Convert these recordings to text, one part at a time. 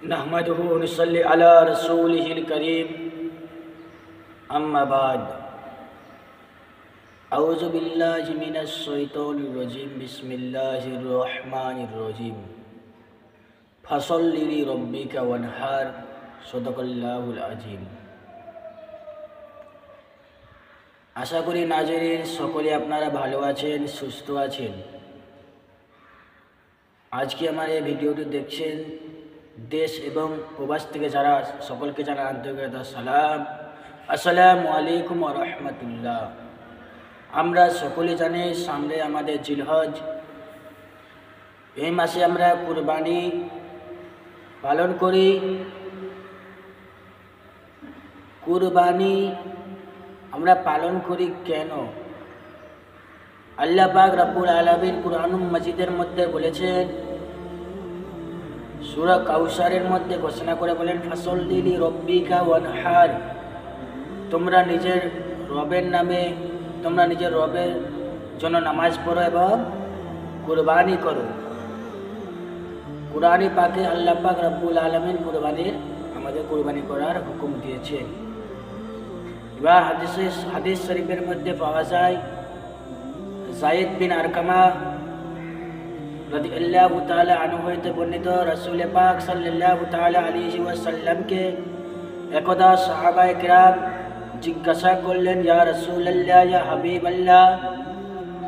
नहमदुहु व नसल्ली अला रसूलिहिल करीम अम्मा बाद अऊज़ु बिल्लाहि मिनश शैतानिर रजीम बिस्मिल्लाहिर रहमानिर रहीम फसल्लि लिरब्बिका वनहार सदाकाल्लाहुल आज़ीम। आशा करी नाज़रीन सकले आपनारा भालो आछेन, सुस्थ आछेन। आज के हमारे भिडियोटी देखছেন देश एवं प्रवास থেকে যারা সকলকে জানা আন্তরিক সালাম, আসসালামু আলাইকুম ওয়া রাহমাতুল্লাহ। আমরা সকলে জানি সামনে আমাদের জিলহজ, এই মাসে আমরা কুরবানি পালন করি। কুরবানি আমরা পালন করি কেন? আল্লাহ পাক রব্বুল আলামিন কুরআনুল মাজিদের মধ্যে বলেছেন, সূরা কাউসারের মধ্যে ঘোষণা করে বলেন, ফাসল্লি লিরব্বিকা ওয়ানহার, তোমরা নিজের রবের নামে, তোমরা নিজের রবের জন্য নামাজ পড়ো এবং কুরবানি করো। কুরআনে পাকে আল্লাহ পাক রব্বুল আলামিন আমাদের কুরবানি করার হুকুম দিয়েছেন। এবার হাদিস শরীফের মধ্যে পাওয়া যায়, যায়েদ বিন আরকামা রাদিয়াল্লাহু তাআলা আনহু হতে বর্ণিত, রাসূল পাক সাল্লাল্লাহু তাআলা আলাইহি ওয়াসাল্লামকে একদা সাহাবায়ে কিরাম জিজ্ঞাসা করলেন, ইয়া রাসূলুল্লাহ, ইয়া হাবিবাল্লাহ,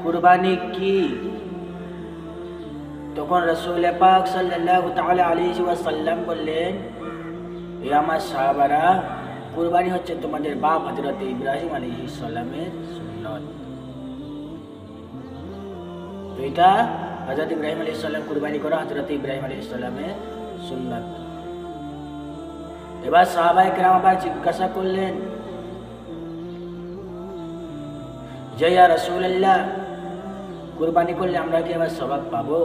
কুরবানি কি? তখন রাসূল পাক সাল্লাল্লাহু তাআলা আলাইহি ওয়াসাল্লাম বললেন, হে আমার সাহাবারা, কুরবানি হচ্ছে তোমাদের বাপ হযরত ইব্রাহিম আলাইহিস সালামের সুন্নাত। তো এটা হযরত ইব্রাহিম আলাইহিস সালাম কুরবানি করা হযরত ইব্রাহিম আলাইহিস সালামের সুন্নাত। এবার সাহাবায়ে কেরাম আবার জিজ্ঞাসা করলেন, যে ইয়া রাসূলুল্লাহ, কুরবানি করলে আমরা কি আবার সওয়াব পাবো?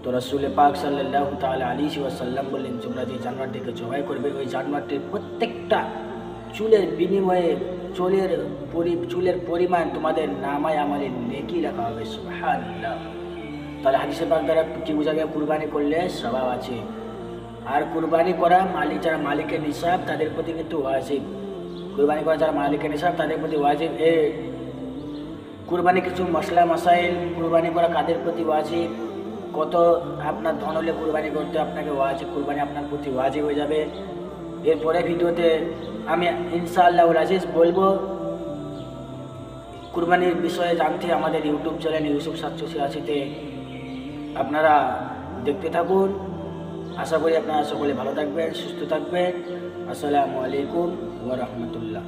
তো রাসূল পাক সাল্লাল্লাহু তাআলা আলাইহি ওয়াসাল্লাম বললেন, তোমরা যে জানোয়ারটিকে জবাই করবে, ওই জানোয়ারটির প্রত্যেকটা চুলের বিনিময়ে চুলের পরিমাণ তোমাদের নামায় আমলে নেকি লেখা হবে। সুবহানাল্লাহ। তাহলে হাদিসে পাক দ্বারা কি বোঝা গেল? কুরবানি করলে সওয়াব আছে। আর কুরবানি করা যারা মালিকের নিসাব তাদের প্রতি কিন্তু ওয়াজিব। কুরবানি করা যারা মালিকের নিসাব তাদের প্রতি ওয়াজিব। কুরবানি কিছু মশলা মাসাইল, কুরবানি করা কাদের প্রতি ওয়াজিব, কত আপনার ধন হলে কুরবানি করতে আপনাকে ওয়াজিব, কুরবানি আপনার প্রতি ওয়াজিব হয়ে যাবে। এরপরে ভিডিওতে আমি ইনশাআল্লাহুল আজিজ বলবো। কুরবানির বিষয়ে জানতে আমাদের ইউটিউব চ্যানেল ইউসুফ 786-তে আপনারা দেখতে থাকুন। আশা করি আপনারা সকলে ভালো থাকবেন, সুস্থ থাকবেন। আসসালামু আলাইকুম ওয়া রাহমাতুল্লাহ।